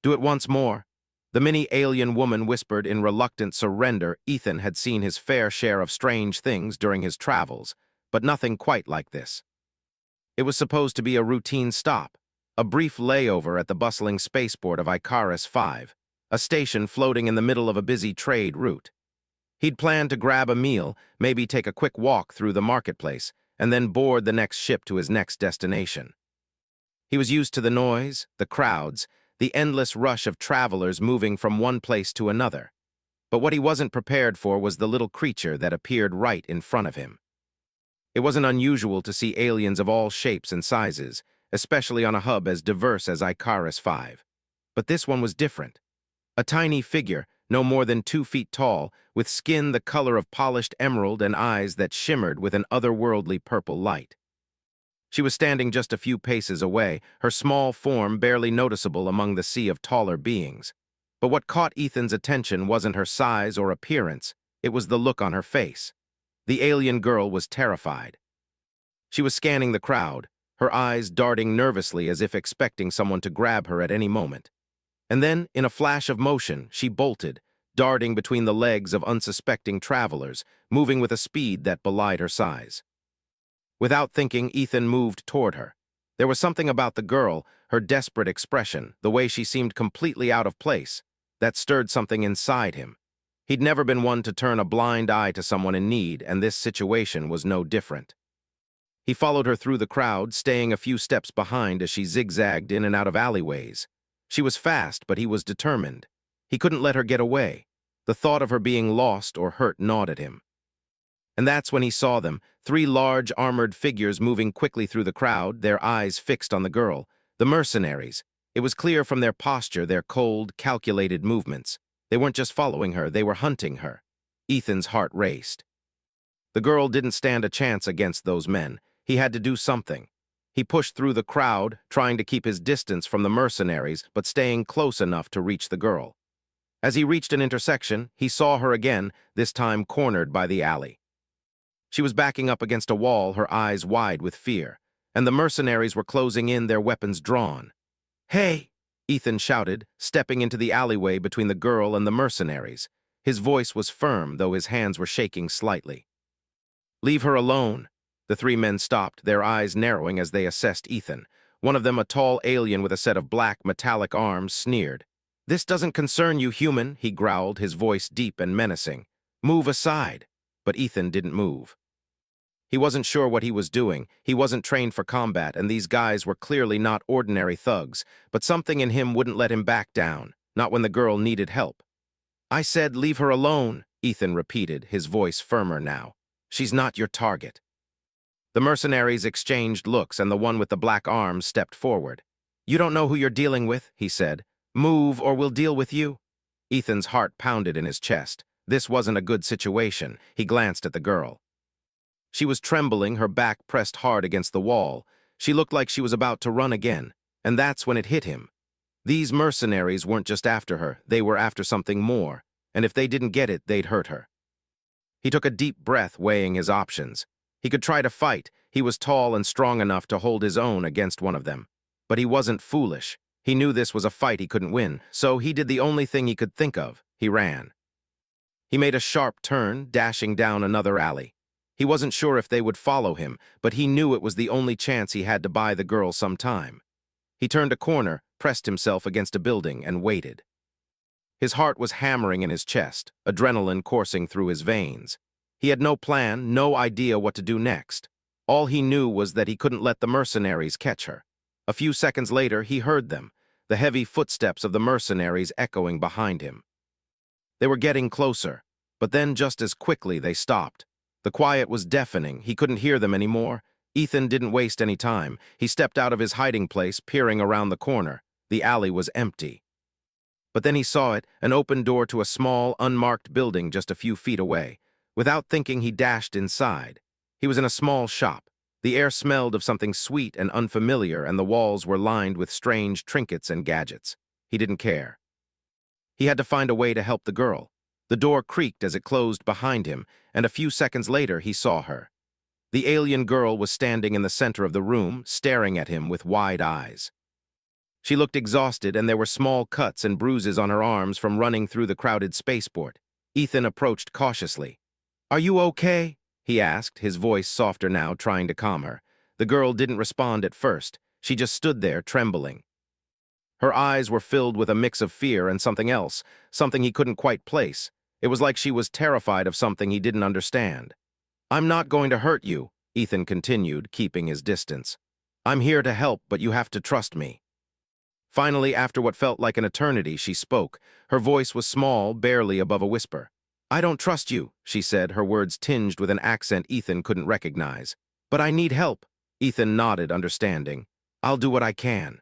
Do it once more. The mini-alien woman whispered in reluctant surrender. Ethan had seen his fair share of strange things during his travels, but nothing quite like this. It was supposed to be a routine stop, a brief layover at the bustling spaceport of Icarus 5, a station floating in the middle of a busy trade route. He'd planned to grab a meal, maybe take a quick walk through the marketplace, and then board the next ship to his next destination. He was used to the noise, the crowds, the endless rush of travelers moving from one place to another. But what he wasn't prepared for was the little creature that appeared right in front of him. It wasn't unusual to see aliens of all shapes and sizes, especially on a hub as diverse as Icarus 5. But this one was different. A tiny figure, no more than 2 feet tall, with skin the color of polished emerald and eyes that shimmered with an otherworldly purple light. She was standing just a few paces away, her small form barely noticeable among the sea of taller beings. But what caught Ethan's attention wasn't her size or appearance, it was the look on her face. The alien girl was terrified. She was scanning the crowd, her eyes darting nervously as if expecting someone to grab her at any moment. And then, in a flash of motion, she bolted, darting between the legs of unsuspecting travelers, moving with a speed that belied her size. Without thinking, Ethan moved toward her. There was something about the girl, her desperate expression, the way she seemed completely out of place, that stirred something inside him. He'd never been one to turn a blind eye to someone in need, and this situation was no different. He followed her through the crowd, staying a few steps behind as she zigzagged in and out of alleyways. She was fast, but he was determined. He couldn't let her get away. The thought of her being lost or hurt gnawed at him. And that's when he saw them, 3 large armored figures moving quickly through the crowd, their eyes fixed on the girl. The mercenaries. It was clear from their posture, their cold, calculated movements. They weren't just following her, they were hunting her. Ethan's heart raced. The girl didn't stand a chance against those men. He had to do something. He pushed through the crowd, trying to keep his distance from the mercenaries, but staying close enough to reach the girl. As he reached an intersection, he saw her again, this time cornered by the alley. She was backing up against a wall, her eyes wide with fear, and the mercenaries were closing in, their weapons drawn. "Hey!" Ethan shouted, stepping into the alleyway between the girl and the mercenaries. His voice was firm, though his hands were shaking slightly. "Leave her alone." The 3 men stopped, their eyes narrowing as they assessed Ethan. One of them, a tall alien with a set of black, metallic arms, sneered. "This doesn't concern you, human," he growled, his voice deep and menacing. "Move aside." But Ethan didn't move. He wasn't sure what he was doing. He wasn't trained for combat, and these guys were clearly not ordinary thugs, but something in him wouldn't let him back down, not when the girl needed help. "I said leave her alone," Ethan repeated, his voice firmer now. "She's not your target." The mercenaries exchanged looks, and the one with the black arms stepped forward. "You don't know who you're dealing with," he said. "Move, or we'll deal with you." Ethan's heart pounded in his chest. This wasn't a good situation. He glanced at the girl. She was trembling, her back pressed hard against the wall. She looked like she was about to run again, and that's when it hit him. These mercenaries weren't just after her, they were after something more, and if they didn't get it, they'd hurt her. He took a deep breath, weighing his options. He could try to fight. He was tall and strong enough to hold his own against one of them. But he wasn't foolish. He knew this was a fight he couldn't win, so he did the only thing he could think of. He ran. He made a sharp turn, dashing down another alley. He wasn't sure if they would follow him, but he knew it was the only chance he had to buy the girl some time. He turned a corner, pressed himself against a building, and waited. His heart was hammering in his chest, adrenaline coursing through his veins. He had no plan, no idea what to do next. All he knew was that he couldn't let the mercenaries catch her. A few seconds later, he heard them, the heavy footsteps of the mercenaries echoing behind him. They were getting closer, but then just as quickly they stopped. The quiet was deafening. He couldn't hear them anymore. Ethan didn't waste any time. He stepped out of his hiding place, peering around the corner. The alley was empty. But then he saw it, an open door to a small, unmarked building just a few feet away. Without thinking, he dashed inside. He was in a small shop. The air smelled of something sweet and unfamiliar, and the walls were lined with strange trinkets and gadgets. He didn't care. He had to find a way to help the girl. The door creaked as it closed behind him, and a few seconds later he saw her. The alien girl was standing in the center of the room, staring at him with wide eyes. She looked exhausted, and there were small cuts and bruises on her arms from running through the crowded spaceport. Ethan approached cautiously. "Are you okay?" he asked, his voice softer now, trying to calm her. The girl didn't respond at first. She just stood there, trembling. Her eyes were filled with a mix of fear and something else, something he couldn't quite place. It was like she was terrified of something he didn't understand. "I'm not going to hurt you," Ethan continued, keeping his distance. "I'm here to help, but you have to trust me." Finally, after what felt like an eternity, she spoke. Her voice was small, barely above a whisper. "I don't trust you," she said, her words tinged with an accent Ethan couldn't recognize. "But I need help." Ethan nodded, understanding. "I'll do what I can."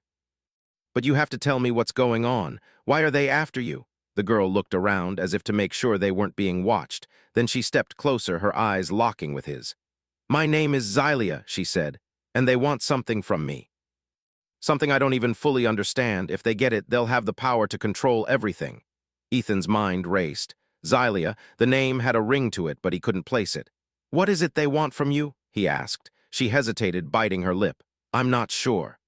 "But you have to tell me what's going on. Why are they after you?" The girl looked around, as if to make sure they weren't being watched. Then she stepped closer, her eyes locking with his. "My name is Xylia," she said, "and they want something from me. Something I don't even fully understand. If they get it, they'll have the power to control everything." Ethan's mind raced. Xylia, the name had a ring to it, but he couldn't place it. "What is it they want from you?" he asked. She hesitated, biting her lip. "I'm not sure.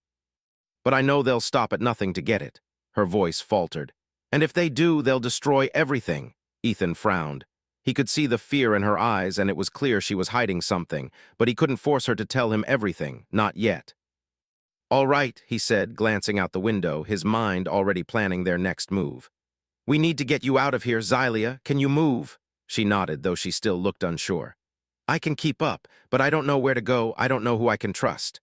But I know they'll stop at nothing to get it." Her voice faltered. "And if they do, they'll destroy everything." Ethan frowned. He could see the fear in her eyes, and it was clear she was hiding something, but he couldn't force her to tell him everything, not yet. "All right," he said, glancing out the window, his mind already planning their next move. "We need to get you out of here, Xylia. Can you move?" She nodded, though she still looked unsure. "I can keep up, but I don't know where to go. I don't know who I can trust."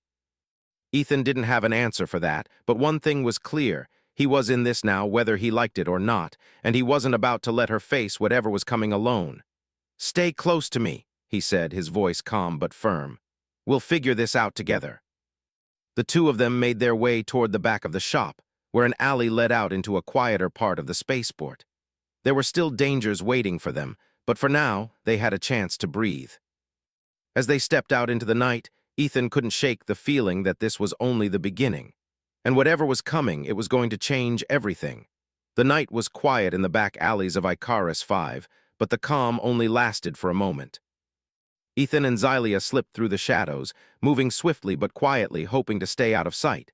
Ethan didn't have an answer for that, but one thing was clear. He was in this now, whether he liked it or not, and he wasn't about to let her face whatever was coming alone. "Stay close to me," he said, his voice calm but firm. "We'll figure this out together." The two of them made their way toward the back of the shop, where an alley led out into a quieter part of the spaceport. There were still dangers waiting for them, but for now, they had a chance to breathe. As they stepped out into the night, Ethan couldn't shake the feeling that this was only the beginning. And whatever was coming, it was going to change everything. The night was quiet in the back alleys of HFY, but the calm only lasted for a moment. Ethan and Xylia slipped through the shadows, moving swiftly but quietly, hoping to stay out of sight.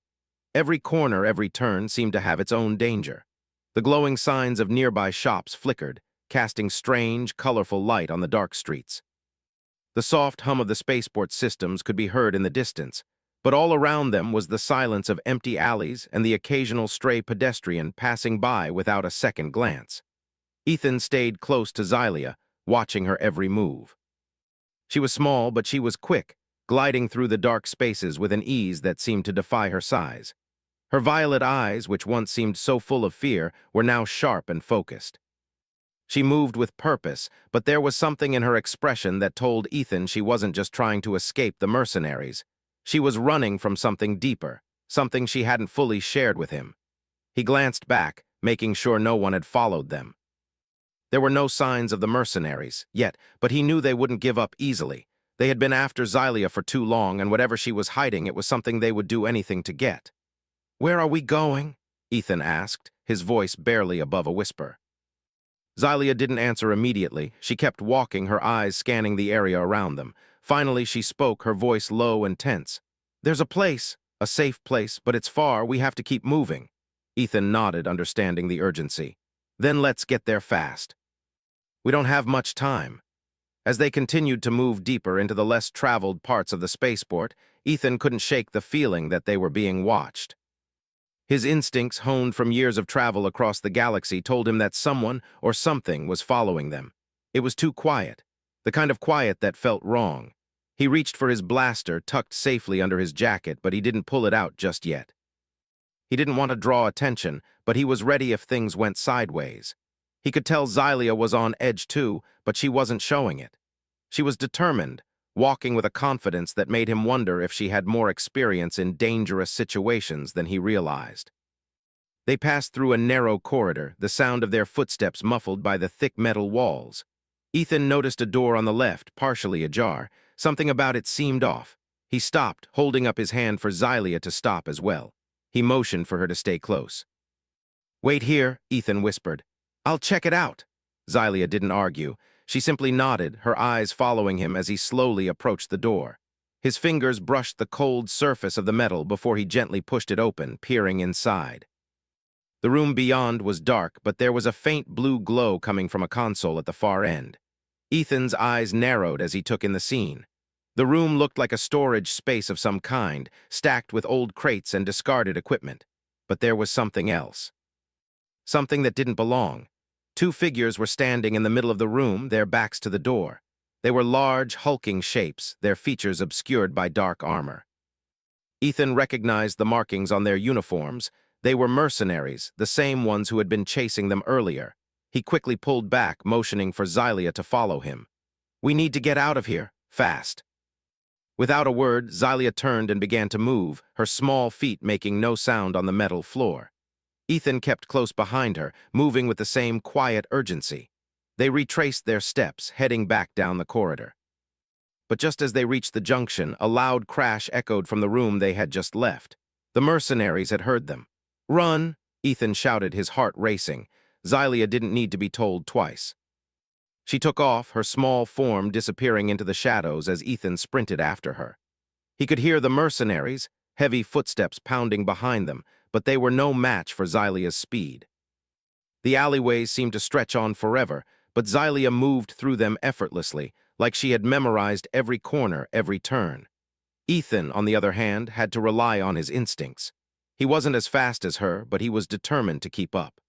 Every corner, every turn seemed to have its own danger. The glowing signs of nearby shops flickered, casting strange, colorful light on the dark streets. The soft hum of the spaceport systems could be heard in the distance, but all around them was the silence of empty alleys and the occasional stray pedestrian passing by without a second glance. Ethan stayed close to Xylia, watching her every move. She was small, but she was quick, gliding through the dark spaces with an ease that seemed to defy her size. Her violet eyes, which once seemed so full of fear, were now sharp and focused. She moved with purpose, but there was something in her expression that told Ethan she wasn't just trying to escape the mercenaries. She was running from something deeper, something she hadn't fully shared with him. He glanced back, making sure no one had followed them. There were no signs of the mercenaries yet, but he knew they wouldn't give up easily. They had been after Xylia for too long, and whatever she was hiding, it was something they would do anything to get. "Where are we going?" Ethan asked, his voice barely above a whisper. Xylia didn't answer immediately. She kept walking, her eyes scanning the area around them. Finally, she spoke, her voice low and tense. "There's a place, a safe place, but it's far. We have to keep moving." Ethan nodded, understanding the urgency. "Then let's get there fast. We don't have much time." As they continued to move deeper into the less traveled parts of the spaceport, Ethan couldn't shake the feeling that they were being watched. His instincts, honed from years of travel across the galaxy, told him that someone or something was following them. It was too quiet, the kind of quiet that felt wrong. He reached for his blaster, tucked safely under his jacket, but he didn't pull it out just yet. He didn't want to draw attention, but he was ready if things went sideways. He could tell Xylia was on edge too, but she wasn't showing it. She was determined, walking with a confidence that made him wonder if she had more experience in dangerous situations than he realized. They passed through a narrow corridor, the sound of their footsteps muffled by the thick metal walls. Ethan noticed a door on the left, partially ajar. Something about it seemed off. He stopped, holding up his hand for Xylia to stop as well. He motioned for her to stay close. "Wait here," Ethan whispered. "I'll check it out." Xylia didn't argue. She simply nodded, her eyes following him as he slowly approached the door. His fingers brushed the cold surface of the metal before he gently pushed it open, peering inside. The room beyond was dark, but there was a faint blue glow coming from a console at the far end. Ethan's eyes narrowed as he took in the scene. The room looked like a storage space of some kind, stacked with old crates and discarded equipment. But there was something else. Something that didn't belong. Two figures were standing in the middle of the room, their backs to the door. They were large, hulking shapes, their features obscured by dark armor. Ethan recognized the markings on their uniforms. They were mercenaries, the same ones who had been chasing them earlier. He quickly pulled back, motioning for Xylia to follow him. "We need to get out of here, fast." Without a word, Xylia turned and began to move, her small feet making no sound on the metal floor. Ethan kept close behind her, moving with the same quiet urgency. They retraced their steps, heading back down the corridor. But just as they reached the junction, a loud crash echoed from the room they had just left. The mercenaries had heard them. "Run!" Ethan shouted, his heart racing. Xylia didn't need to be told twice. She took off, her small form disappearing into the shadows as Ethan sprinted after her. He could hear the mercenaries, heavy footsteps pounding behind them, but they were no match for Xylia's speed. The alleyways seemed to stretch on forever, but Xylia moved through them effortlessly, like she had memorized every corner, every turn. Ethan, on the other hand, had to rely on his instincts. He wasn't as fast as her, but he was determined to keep up.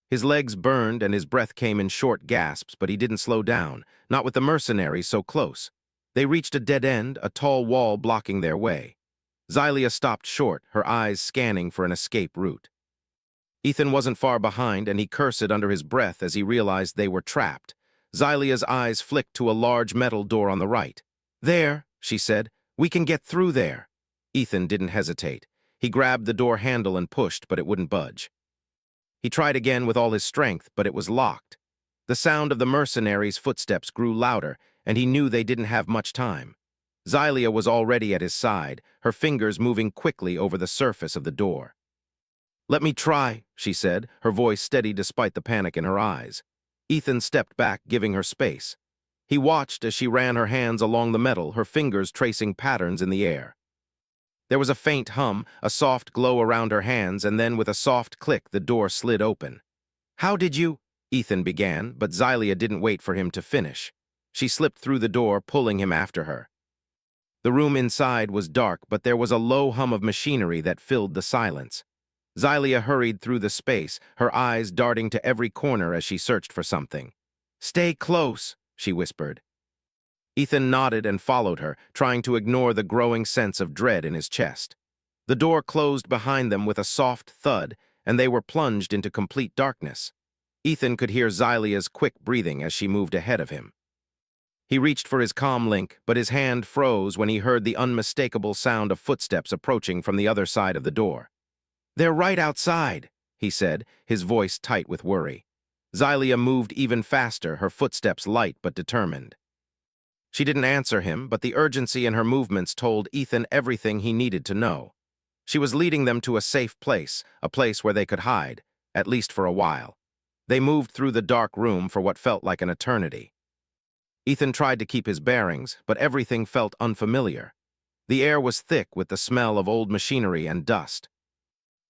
His legs burned and his breath came in short gasps, but he didn't slow down, not with the mercenaries so close. They reached a dead end, a tall wall blocking their way. Xylia stopped short, her eyes scanning for an escape route. Ethan wasn't far behind, and he cursed under his breath as he realized they were trapped. Xylia's eyes flicked to a large metal door on the right. "There," she said, "we can get through there." Ethan didn't hesitate. He grabbed the door handle and pushed, but it wouldn't budge. He tried again with all his strength, but it was locked. The sound of the mercenaries' footsteps grew louder, and he knew they didn't have much time. Xylia was already at his side, her fingers moving quickly over the surface of the door. "Let me try," she said, her voice steady despite the panic in her eyes. Ethan stepped back, giving her space. He watched as she ran her hands along the metal, her fingers tracing patterns in the air. There was a faint hum, a soft glow around her hands, and then with a soft click, the door slid open. "How did you—" Ethan began, but Xylia didn't wait for him to finish. She slipped through the door, pulling him after her. The room inside was dark, but there was a low hum of machinery that filled the silence. Xylia hurried through the space, her eyes darting to every corner as she searched for something. "Stay close," she whispered. Ethan nodded and followed her, trying to ignore the growing sense of dread in his chest. The door closed behind them with a soft thud, and they were plunged into complete darkness. Ethan could hear Xylia's quick breathing as she moved ahead of him. He reached for his comm link, but his hand froze when he heard the unmistakable sound of footsteps approaching from the other side of the door. "They're right outside," he said, his voice tight with worry. Xylia moved even faster, her footsteps light but determined. She didn't answer him, but the urgency in her movements told Ethan everything he needed to know. She was leading them to a safe place, a place where they could hide, at least for a while. They moved through the dark room for what felt like an eternity. Ethan tried to keep his bearings, but everything felt unfamiliar. The air was thick with the smell of old machinery and dust.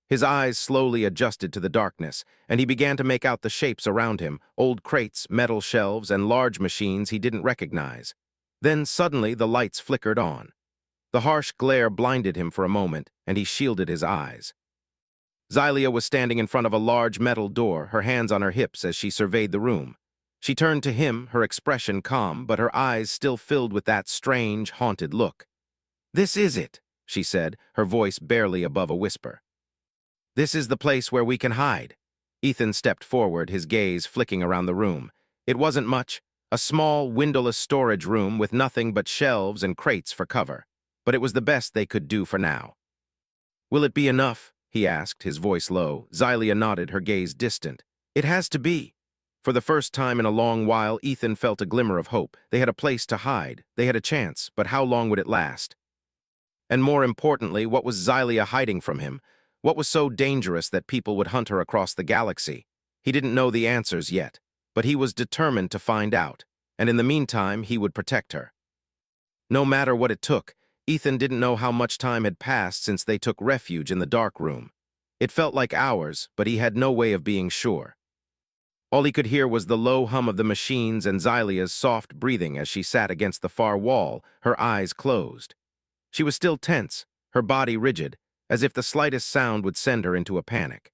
His eyes slowly adjusted to the darkness, and he began to make out the shapes around him, old crates, metal shelves, and large machines he didn't recognize. Then suddenly the lights flickered on. The harsh glare blinded him for a moment, and he shielded his eyes. Xylia was standing in front of a large metal door, her hands on her hips as she surveyed the room. She turned to him, her expression calm, but her eyes still filled with that strange, haunted look. "This is it," she said, her voice barely above a whisper. "This is the place where we can hide." Ethan stepped forward, his gaze flicking around the room. It wasn't much. A small, windowless storage room with nothing but shelves and crates for cover. But it was the best they could do for now. "Will it be enough?" he asked, his voice low. Xylia nodded, her gaze distant. "It has to be." For the first time in a long while, Ethan felt a glimmer of hope. They had a place to hide. They had a chance, but how long would it last? And more importantly, what was Xylia hiding from him? What was so dangerous that people would hunt her across the galaxy? He didn't know the answers yet, but he was determined to find out, and in the meantime, he would protect her. No matter what it took, Ethan didn't know how much time had passed since they took refuge in the dark room. It felt like hours, but he had no way of being sure. All he could hear was the low hum of the machines and Xylia's soft breathing as she sat against the far wall, her eyes closed. She was still tense, her body rigid, as if the slightest sound would send her into a panic.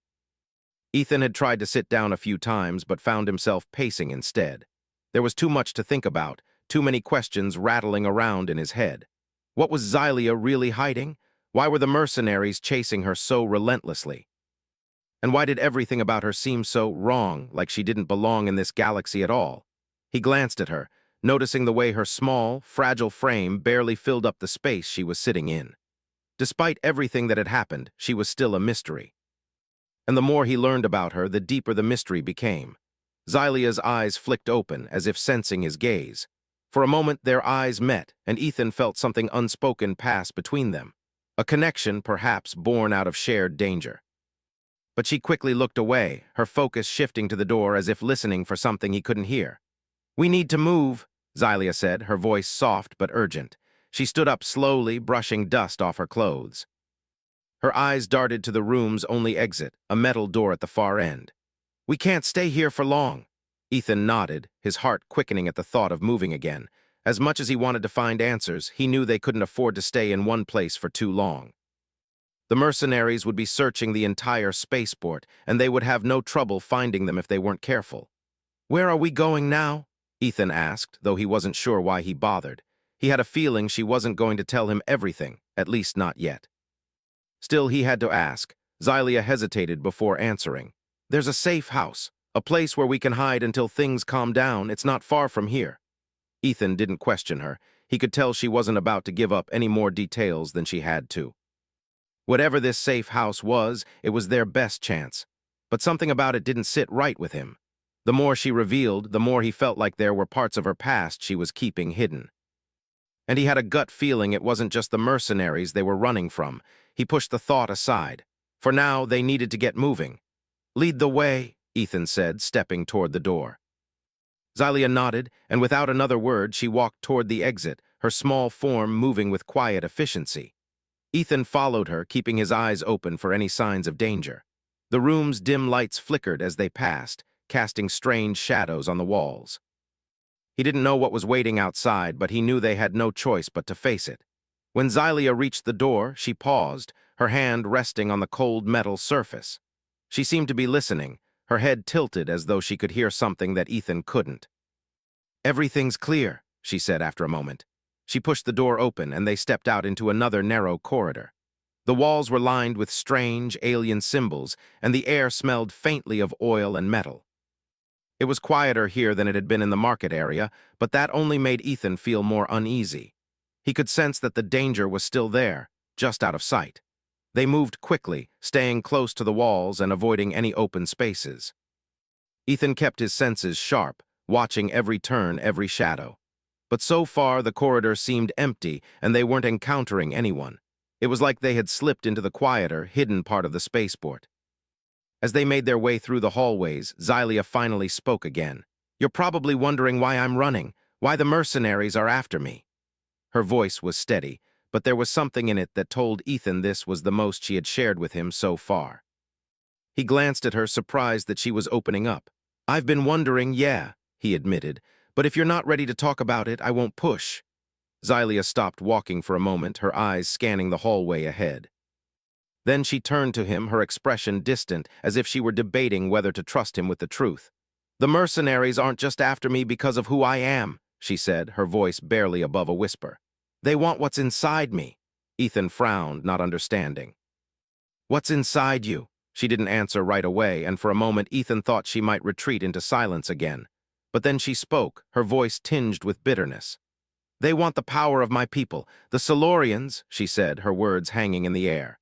Ethan had tried to sit down a few times but found himself pacing instead. There was too much to think about, too many questions rattling around in his head. What was Xylia really hiding? Why were the mercenaries chasing her so relentlessly? And why did everything about her seem so wrong, like she didn't belong in this galaxy at all? He glanced at her, noticing the way her small, fragile frame barely filled up the space she was sitting in. Despite everything that had happened, she was still a mystery. And the more he learned about her, the deeper the mystery became. Xylia's eyes flicked open, as if sensing his gaze. For a moment, their eyes met, and Ethan felt something unspoken pass between them. A connection, perhaps, born out of shared danger. But she quickly looked away, her focus shifting to the door as if listening for something he couldn't hear. "We need to move," Xylia said, her voice soft but urgent. She stood up slowly, brushing dust off her clothes. Her eyes darted to the room's only exit, a metal door at the far end. "We can't stay here for long." Ethan nodded, his heart quickening at the thought of moving again. As much as he wanted to find answers, he knew they couldn't afford to stay in one place for too long. The mercenaries would be searching the entire spaceport, and they would have no trouble finding them if they weren't careful. "Where are we going now?" Ethan asked, though he wasn't sure why he bothered. He had a feeling she wasn't going to tell him everything, at least not yet. Still, he had to ask. Xylia hesitated before answering. "There's a safe house, a place where we can hide until things calm down. It's not far from here." Ethan didn't question her. He could tell she wasn't about to give up any more details than she had to. Whatever this safe house was, it was their best chance. But something about it didn't sit right with him. The more she revealed, the more he felt like there were parts of her past she was keeping hidden. And he had a gut feeling it wasn't just the mercenaries they were running from. He pushed the thought aside. For now, they needed to get moving. "Lead the way," Ethan said, stepping toward the door. Xylia nodded, and without another word, she walked toward the exit, her small form moving with quiet efficiency. Ethan followed her, keeping his eyes open for any signs of danger. The room's dim lights flickered as they passed, casting strange shadows on the walls. He didn't know what was waiting outside, but he knew they had no choice but to face it. When Xylia reached the door, she paused, her hand resting on the cold metal surface. She seemed to be listening, her head tilted as though she could hear something that Ethan couldn't. "Everything's clear," she said after a moment. She pushed the door open, and they stepped out into another narrow corridor. The walls were lined with strange, alien symbols, and the air smelled faintly of oil and metal. It was quieter here than it had been in the market area, but that only made Ethan feel more uneasy. He could sense that the danger was still there, just out of sight. They moved quickly, staying close to the walls and avoiding any open spaces. Ethan kept his senses sharp, watching every turn, every shadow. But so far, the corridor seemed empty, and they weren't encountering anyone. It was like they had slipped into the quieter, hidden part of the spaceport. As they made their way through the hallways, Xylia finally spoke again. "You're probably wondering why I'm running, why the mercenaries are after me." Her voice was steady, but there was something in it that told Ethan this was the most she had shared with him so far. He glanced at her, surprised that she was opening up. "I've been wondering, yeah," he admitted, "but if you're not ready to talk about it, I won't push." Xylia stopped walking for a moment, her eyes scanning the hallway ahead. Then she turned to him, her expression distant, as if she were debating whether to trust him with the truth. "The mercenaries aren't just after me because of who I am," she said, her voice barely above a whisper. "They want what's inside me." Ethan frowned, not understanding. "What's inside you?" She didn't answer right away, and for a moment Ethan thought she might retreat into silence again. But then she spoke, her voice tinged with bitterness. "They want the power of my people, the Silurians," she said, her words hanging in the air.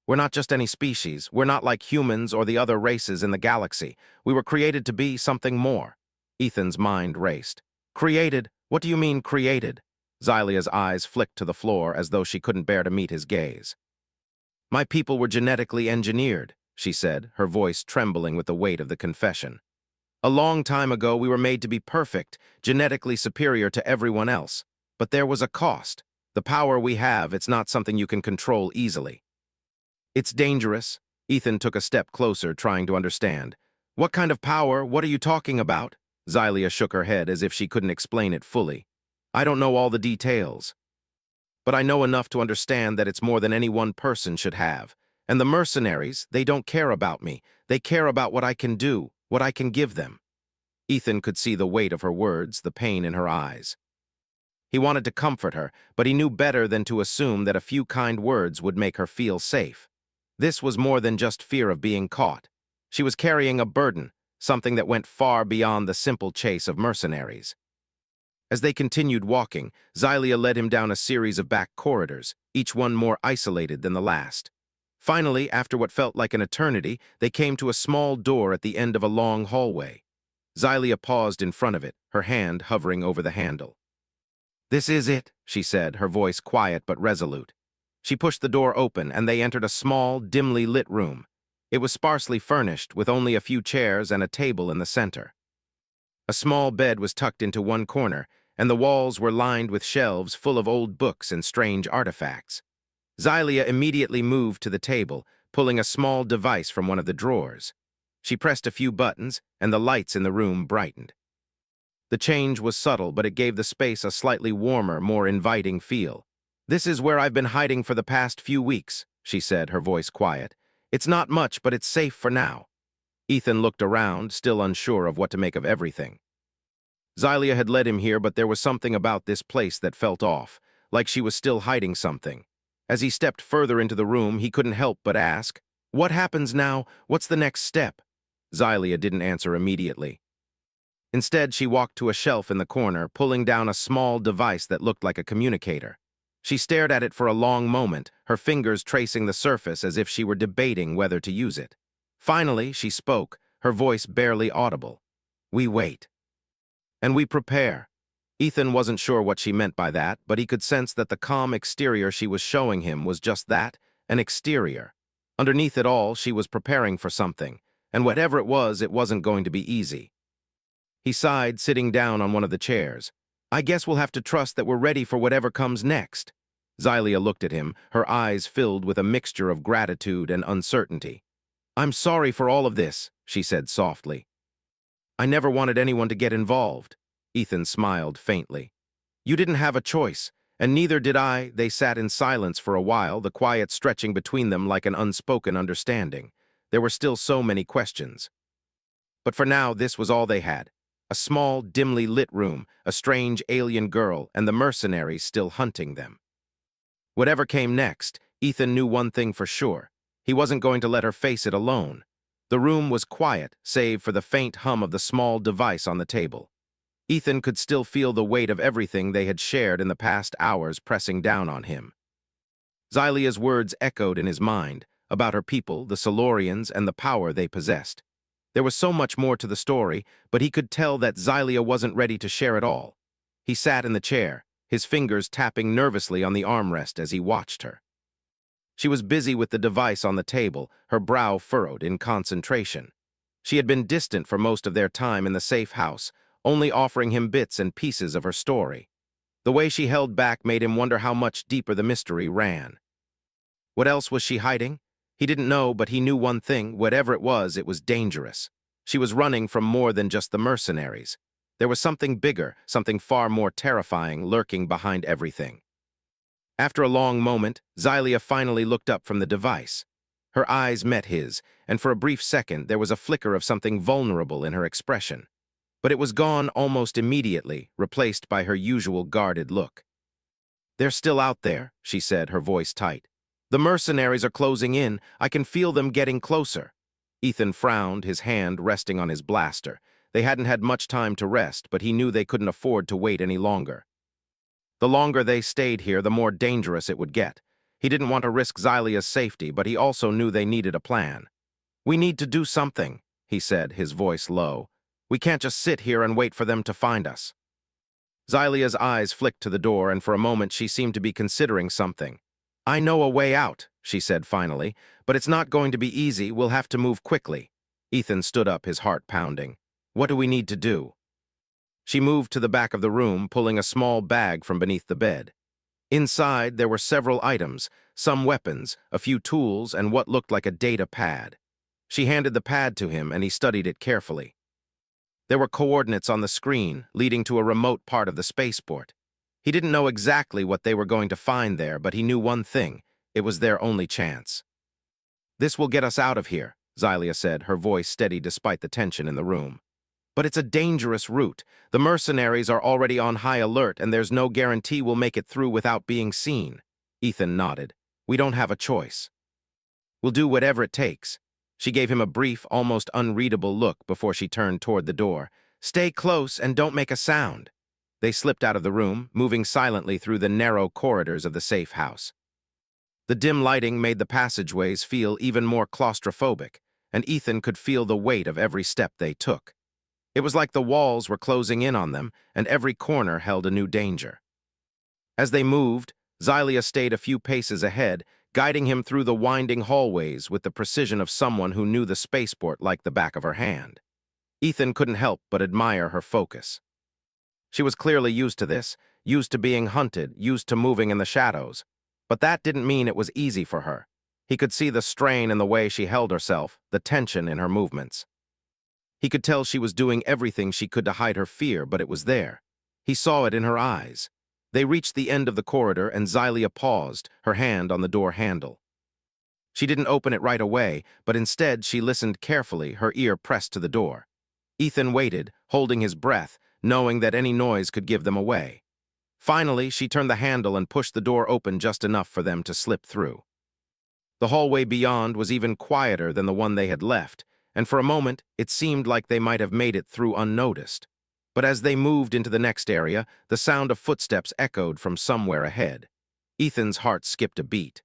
"We're not just any species. We're not like humans or the other races in the galaxy. We were created to be something more." Ethan's mind raced. "Created? What do you mean, created?" Xylia's eyes flicked to the floor as though she couldn't bear to meet his gaze. "My people were genetically engineered," she said, her voice trembling with the weight of the confession. "A long time ago, we were made to be perfect, genetically superior to everyone else. But there was a cost. The power we have, it's not something you can control easily. It's dangerous. Ethan took a step closer, trying to understand. What kind of power? What are you talking about? Xylia shook her head as if she couldn't explain it fully. I don't know all the details. But I know enough to understand that it's more than any one person should have. And the mercenaries, they don't care about me. They care about what I can do, what I can give them. Ethan could see the weight of her words, the pain in her eyes. He wanted to comfort her, but he knew better than to assume that a few kind words would make her feel safe. This was more than just fear of being caught. She was carrying a burden, something that went far beyond the simple chase of mercenaries. As they continued walking, Xylia led him down a series of back corridors, each one more isolated than the last. Finally, after what felt like an eternity, they came to a small door at the end of a long hallway. Xylia paused in front of it, her hand hovering over the handle. "This is it," she said, her voice quiet but resolute. She pushed the door open, and they entered a small, dimly lit room. It was sparsely furnished, with only a few chairs and a table in the center. A small bed was tucked into one corner, and the walls were lined with shelves full of old books and strange artifacts. Xylia immediately moved to the table, pulling a small device from one of the drawers. She pressed a few buttons, and the lights in the room brightened. The change was subtle, but it gave the space a slightly warmer, more inviting feel. "This is where I've been hiding for the past few weeks," she said, her voice quiet. "It's not much, but it's safe for now." Ethan looked around, still unsure of what to make of everything. Xylia had led him here, but there was something about this place that felt off, like she was still hiding something. As he stepped further into the room, he couldn't help but ask, "What happens now? What's the next step?" Xylia didn't answer immediately. Instead, she walked to a shelf in the corner, pulling down a small device that looked like a communicator. She stared at it for a long moment, her fingers tracing the surface as if she were debating whether to use it. Finally, she spoke, her voice barely audible. "We wait. And we prepare." Ethan wasn't sure what she meant by that, but he could sense that the calm exterior she was showing him was just that, an exterior. Underneath it all, she was preparing for something, and whatever it wasn't going to be easy. He sighed, sitting down on one of the chairs. "I guess we'll have to trust that we're ready for whatever comes next." Xylia looked at him, her eyes filled with a mixture of gratitude and uncertainty. "I'm sorry for all of this," she said softly. "I never wanted anyone to get involved." Ethan smiled faintly. "You didn't have a choice, and neither did I." They sat in silence for a while, the quiet stretching between them like an unspoken understanding. There were still so many questions. But for now, this was all they had. A small, dimly lit room, a strange alien girl, and the mercenaries still hunting them. Whatever came next, Ethan knew one thing for sure. He wasn't going to let her face it alone. The room was quiet, save for the faint hum of the small device on the table. Ethan could still feel the weight of everything they had shared in the past hours pressing down on him. Xylia's words echoed in his mind, about her people, the Solorians, and the power they possessed. There was so much more to the story, but he could tell that Xylia wasn't ready to share it all. He sat in the chair, his fingers tapping nervously on the armrest as he watched her. She was busy with the device on the table, her brow furrowed in concentration. She had been distant for most of their time in the safe house, only offering him bits and pieces of her story. The way she held back made him wonder how much deeper the mystery ran. What else was she hiding? He didn't know, but he knew one thing: whatever it was dangerous. She was running from more than just the mercenaries. There was something bigger, something far more terrifying, lurking behind everything. After a long moment, Xylia finally looked up from the device. Her eyes met his, and for a brief second there was a flicker of something vulnerable in her expression. But it was gone almost immediately, replaced by her usual guarded look. "They're still out there," she said, her voice tight. "The mercenaries are closing in. I can feel them getting closer." Ethan frowned, his hand resting on his blaster. They hadn't had much time to rest, but he knew they couldn't afford to wait any longer. The longer they stayed here, the more dangerous it would get. He didn't want to risk Xylia's safety, but he also knew they needed a plan. "We need to do something," he said, his voice low. "We can't just sit here and wait for them to find us." Xylia's eyes flicked to the door, and for a moment she seemed to be considering something. "I know a way out," she said finally, "but it's not going to be easy. We'll have to move quickly." Ethan stood up, his heart pounding. "What do we need to do?" She moved to the back of the room, pulling a small bag from beneath the bed. Inside, there were several items, some weapons, a few tools, and what looked like a data pad. She handed the pad to him, and he studied it carefully. There were coordinates on the screen, leading to a remote part of the spaceport. He didn't know exactly what they were going to find there, but he knew one thing: it was their only chance. "This will get us out of here," Xylia said, her voice steady despite the tension in the room. "But it's a dangerous route. The mercenaries are already on high alert, and there's no guarantee we'll make it through without being seen." Ethan nodded. "We don't have a choice. We'll do whatever it takes." She gave him a brief, almost unreadable look before she turned toward the door. "Stay close and don't make a sound." They slipped out of the room, moving silently through the narrow corridors of the safe house. The dim lighting made the passageways feel even more claustrophobic, and Ethan could feel the weight of every step they took. It was like the walls were closing in on them, and every corner held a new danger. As they moved, Xylia stayed a few paces ahead, guiding him through the winding hallways with the precision of someone who knew the spaceport like the back of her hand. Ethan couldn't help but admire her focus. She was clearly used to this, used to being hunted, used to moving in the shadows. But that didn't mean it was easy for her. He could see the strain in the way she held herself, the tension in her movements. He could tell she was doing everything she could to hide her fear, but it was there. He saw it in her eyes. They reached the end of the corridor, and Xylia paused, her hand on the door handle. She didn't open it right away, but instead she listened carefully, her ear pressed to the door. Ethan waited, holding his breath, knowing that any noise could give them away. Finally, she turned the handle and pushed the door open just enough for them to slip through. The hallway beyond was even quieter than the one they had left, and for a moment it seemed like they might have made it through unnoticed. But as they moved into the next area, the sound of footsteps echoed from somewhere ahead. Ethan's heart skipped a beat.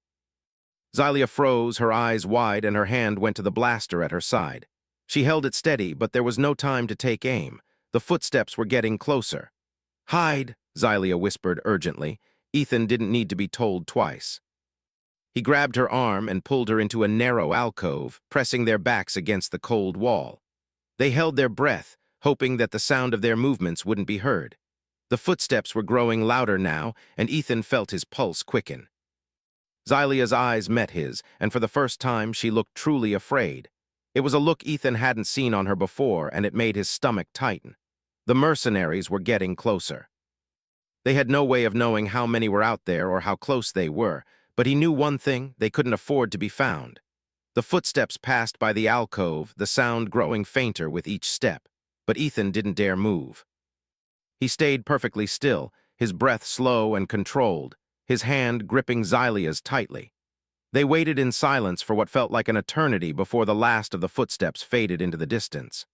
Xylia froze, her eyes wide, and her hand went to the blaster at her side. She held it steady, but there was no time to take aim. The footsteps were getting closer. "Hide," Xylia whispered urgently. Ethan didn't need to be told twice. He grabbed her arm and pulled her into a narrow alcove, pressing their backs against the cold wall. They held their breath, hoping that the sound of their movements wouldn't be heard. The footsteps were growing louder now, and Ethan felt his pulse quicken. Xylia's eyes met his, and for the first time she looked truly afraid. It was a look Ethan hadn't seen on her before, and it made his stomach tighten. The mercenaries were getting closer. They had no way of knowing how many were out there or how close they were, but he knew one thing: they couldn't afford to be found. The footsteps passed by the alcove, the sound growing fainter with each step, but Ethan didn't dare move. He stayed perfectly still, his breath slow and controlled, his hand gripping Xylia's tightly. They waited in silence for what felt like an eternity before the last of the footsteps faded into the distance.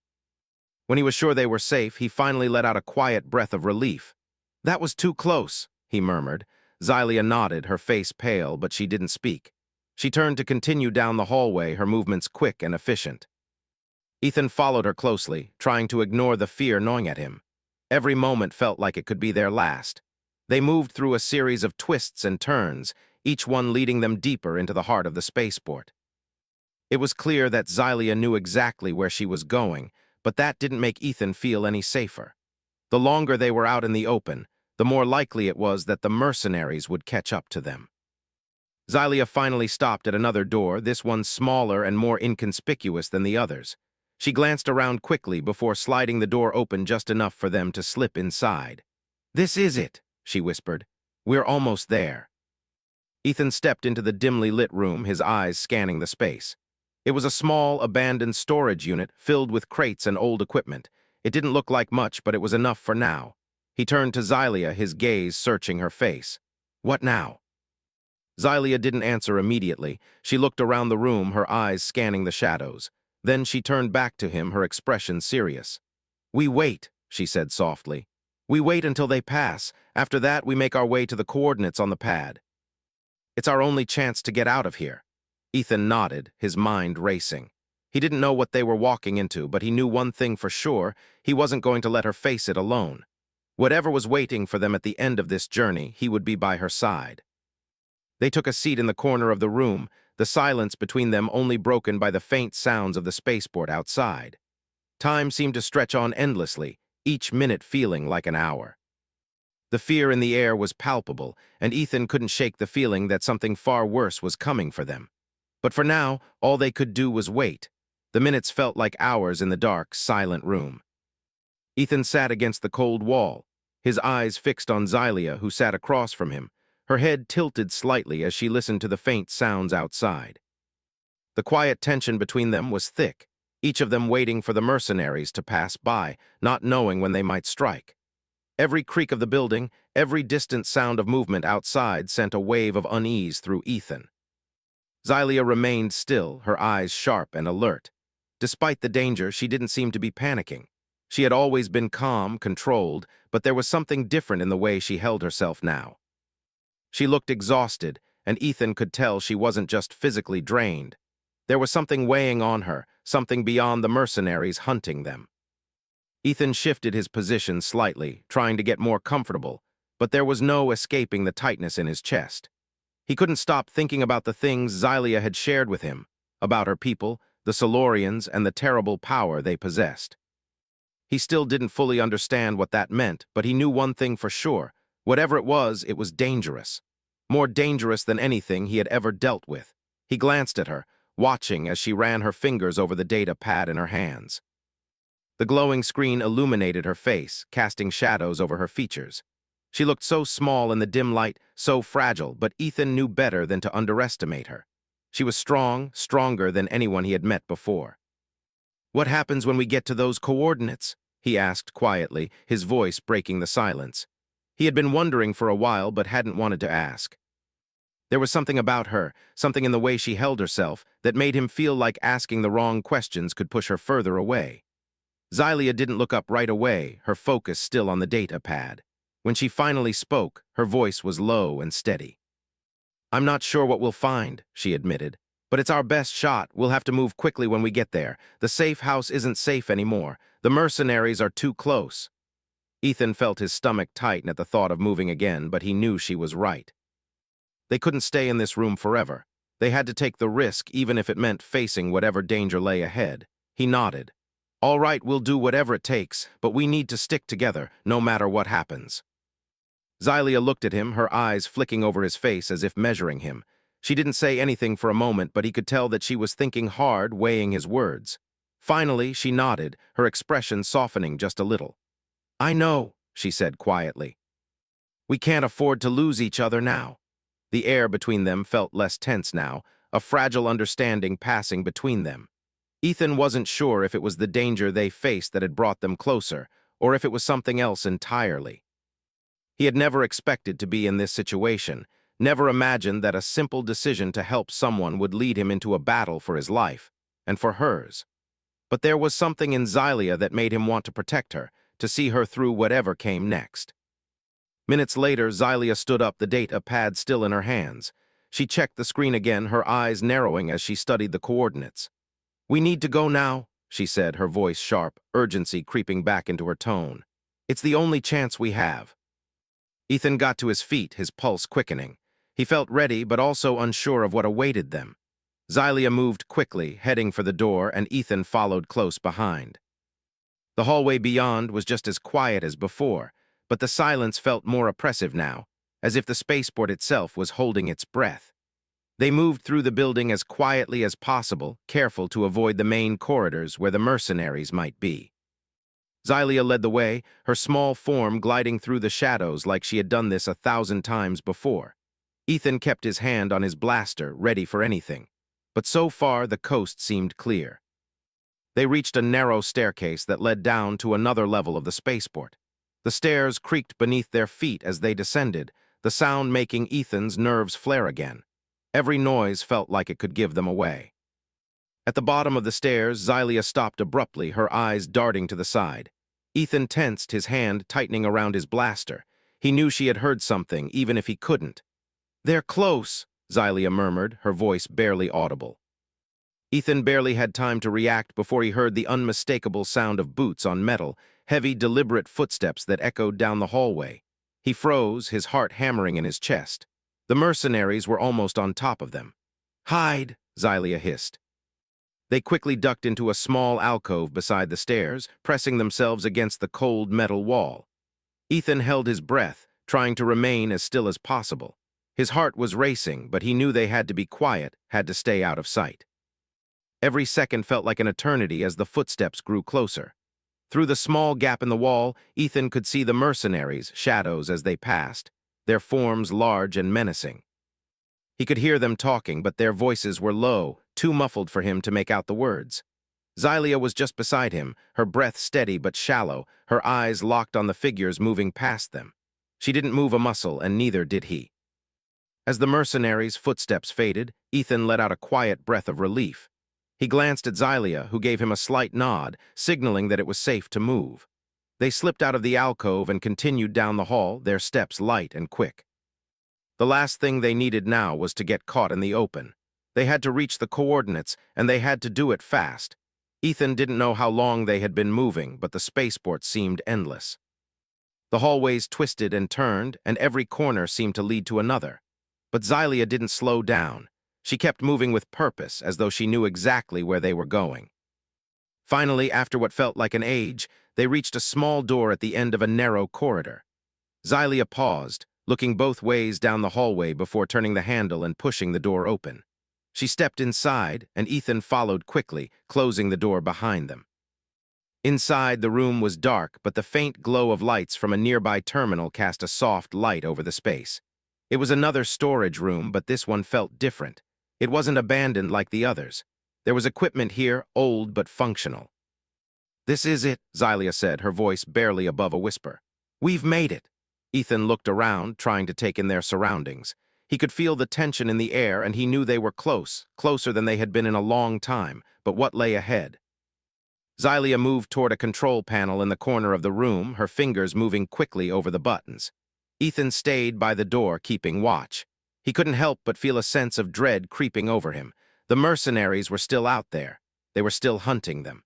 When he was sure they were safe, he finally let out a quiet breath of relief. "That was too close," he murmured. Xylia nodded, her face pale, but she didn't speak. She turned to continue down the hallway, her movements quick and efficient. Ethan followed her closely, trying to ignore the fear gnawing at him. Every moment felt like it could be their last. They moved through a series of twists and turns, each one leading them deeper into the heart of the spaceport. It was clear that Xylia knew exactly where she was going, but that didn't make Ethan feel any safer. The longer they were out in the open, the more likely it was that the mercenaries would catch up to them. Xylia finally stopped at another door, this one smaller and more inconspicuous than the others. She glanced around quickly before sliding the door open just enough for them to slip inside. "This is it," she whispered. "We're almost there." Ethan stepped into the dimly lit room, his eyes scanning the space. It was a small, abandoned storage unit filled with crates and old equipment. It didn't look like much, but it was enough for now. He turned to Xylia, his gaze searching her face. "What now?" Xylia didn't answer immediately. She looked around the room, her eyes scanning the shadows. Then she turned back to him, her expression serious. "We wait," she said softly. "We wait until they pass. After that, we make our way to the coordinates on the pad. It's our only chance to get out of here." Ethan nodded, his mind racing. He didn't know what they were walking into, but he knew one thing for sure: he wasn't going to let her face it alone. Whatever was waiting for them at the end of this journey, he would be by her side. They took a seat in the corner of the room, the silence between them only broken by the faint sounds of the spaceport outside. Time seemed to stretch on endlessly, each minute feeling like an hour. The fear in the air was palpable, and Ethan couldn't shake the feeling that something far worse was coming for them. But for now, all they could do was wait. The minutes felt like hours in the dark, silent room. Ethan sat against the cold wall, his eyes fixed on Xylia, who sat across from him, her head tilted slightly as she listened to the faint sounds outside. The quiet tension between them was thick, each of them waiting for the mercenaries to pass by, not knowing when they might strike. Every creak of the building, every distant sound of movement outside sent a wave of unease through Ethan. Xylia remained still, her eyes sharp and alert. Despite the danger, she didn't seem to be panicking. She had always been calm, controlled, but there was something different in the way she held herself now. She looked exhausted, and Ethan could tell she wasn't just physically drained. There was something weighing on her, something beyond the mercenaries hunting them. Ethan shifted his position slightly, trying to get more comfortable, but there was no escaping the tightness in his chest. He couldn't stop thinking about the things Xylia had shared with him, about her people, the Solorians, and the terrible power they possessed. He still didn't fully understand what that meant, but he knew one thing for sure. Whatever it was dangerous. More dangerous than anything he had ever dealt with. He glanced at her, watching as she ran her fingers over the data pad in her hands. The glowing screen illuminated her face, casting shadows over her features. She looked so small in the dim light, so fragile, but Ethan knew better than to underestimate her. She was strong, stronger than anyone he had met before. "What happens when we get to those coordinates?" he asked quietly, his voice breaking the silence. He had been wondering for a while but hadn't wanted to ask. There was something about her, something in the way she held herself, that made him feel like asking the wrong questions could push her further away. Xylia didn't look up right away, her focus still on the data pad. When she finally spoke, her voice was low and steady. "I'm not sure what we'll find," she admitted, "but it's our best shot. We'll have to move quickly when we get there. The safe house isn't safe anymore. The mercenaries are too close." Ethan felt his stomach tighten at the thought of moving again, but he knew she was right. They couldn't stay in this room forever. They had to take the risk, even if it meant facing whatever danger lay ahead. He nodded. "All right, we'll do whatever it takes, but we need to stick together, no matter what happens." Xylia looked at him, her eyes flicking over his face as if measuring him. She didn't say anything for a moment, but he could tell that she was thinking hard, weighing his words. Finally, she nodded, her expression softening just a little. "I know," she said quietly. "We can't afford to lose each other now." The air between them felt less tense now, a fragile understanding passing between them. Ethan wasn't sure if it was the danger they faced that had brought them closer, or if it was something else entirely. He had never expected to be in this situation, never imagined that a simple decision to help someone would lead him into a battle for his life, and for hers. But there was something in Xylia that made him want to protect her, to see her through whatever came next. Minutes later, Xylia stood up, the data pad still in her hands. She checked the screen again, her eyes narrowing as she studied the coordinates. "We need to go now," she said, her voice sharp, urgency creeping back into her tone. "It's the only chance we have." Ethan got to his feet, his pulse quickening. He felt ready, but also unsure of what awaited them. Xylia moved quickly, heading for the door, and Ethan followed close behind. The hallway beyond was just as quiet as before, but the silence felt more oppressive now, as if the spaceport itself was holding its breath. They moved through the building as quietly as possible, careful to avoid the main corridors where the mercenaries might be. Xylia led the way, her small form gliding through the shadows like she had done this 1,000 times before. Ethan kept his hand on his blaster, ready for anything. But so far, the coast seemed clear. They reached a narrow staircase that led down to another level of the spaceport. The stairs creaked beneath their feet as they descended, the sound making Ethan's nerves flare again. Every noise felt like it could give them away. At the bottom of the stairs, Xylia stopped abruptly, her eyes darting to the side. Ethan tensed, his hand tightening around his blaster. He knew she had heard something, even if he couldn't. "They're close," Xylia murmured, her voice barely audible. Ethan barely had time to react before he heard the unmistakable sound of boots on metal, heavy, deliberate footsteps that echoed down the hallway. He froze, his heart hammering in his chest. The mercenaries were almost on top of them. "Hide," Xylia hissed. They quickly ducked into a small alcove beside the stairs, pressing themselves against the cold metal wall. Ethan held his breath, trying to remain as still as possible. His heart was racing, but he knew they had to be quiet, had to stay out of sight. Every second felt like an eternity as the footsteps grew closer. Through the small gap in the wall, Ethan could see the mercenaries' shadows as they passed, their forms large and menacing. He could hear them talking, but their voices were low, too muffled for him to make out the words. Xylia was just beside him, her breath steady but shallow, her eyes locked on the figures moving past them. She didn't move a muscle, and neither did he. As the mercenaries' footsteps faded, Ethan let out a quiet breath of relief. He glanced at Xylia, who gave him a slight nod, signaling that it was safe to move. They slipped out of the alcove and continued down the hall, their steps light and quick. The last thing they needed now was to get caught in the open. They had to reach the coordinates, and they had to do it fast. Ethan didn't know how long they had been moving, but the spaceport seemed endless. The hallways twisted and turned, and every corner seemed to lead to another. But Xylia didn't slow down. She kept moving with purpose, as though she knew exactly where they were going. Finally, after what felt like an age, they reached a small door at the end of a narrow corridor. Xylia paused, looking both ways down the hallway before turning the handle and pushing the door open. She stepped inside, and Ethan followed quickly, closing the door behind them. Inside, the room was dark, but the faint glow of lights from a nearby terminal cast a soft light over the space. It was another storage room, but this one felt different. It wasn't abandoned like the others. There was equipment here, old but functional. "This is it," Xylia said, her voice barely above a whisper. "We've made it." Ethan looked around, trying to take in their surroundings. He could feel the tension in the air, and he knew they were close, closer than they had been in a long time, but what lay ahead? Xylia moved toward a control panel in the corner of the room, her fingers moving quickly over the buttons. Ethan stayed by the door, keeping watch. He couldn't help but feel a sense of dread creeping over him. The mercenaries were still out there. They were still hunting them.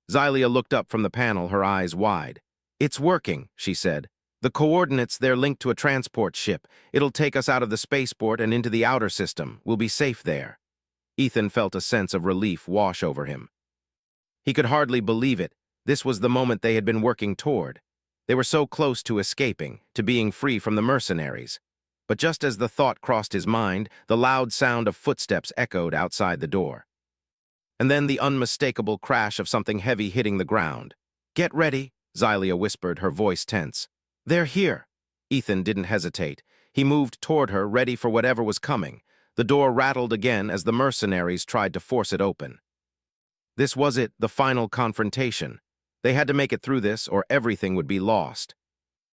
Xylia looked up from the panel, her eyes wide. "It's working," she said. "The coordinates, they're linked to a transport ship. It'll take us out of the spaceport and into the outer system. We'll be safe there." Ethan felt a sense of relief wash over him. He could hardly believe it. This was the moment they had been working toward. They were so close to escaping, to being free from the mercenaries. But just as the thought crossed his mind, the loud sound of footsteps echoed outside the door. And then the unmistakable crash of something heavy hitting the ground. "Get ready," Xylia whispered, her voice tense. "They're here." Ethan didn't hesitate. He moved toward her, ready for whatever was coming. The door rattled again as the mercenaries tried to force it open. This was it, the final confrontation. They had to make it through this, or everything would be lost.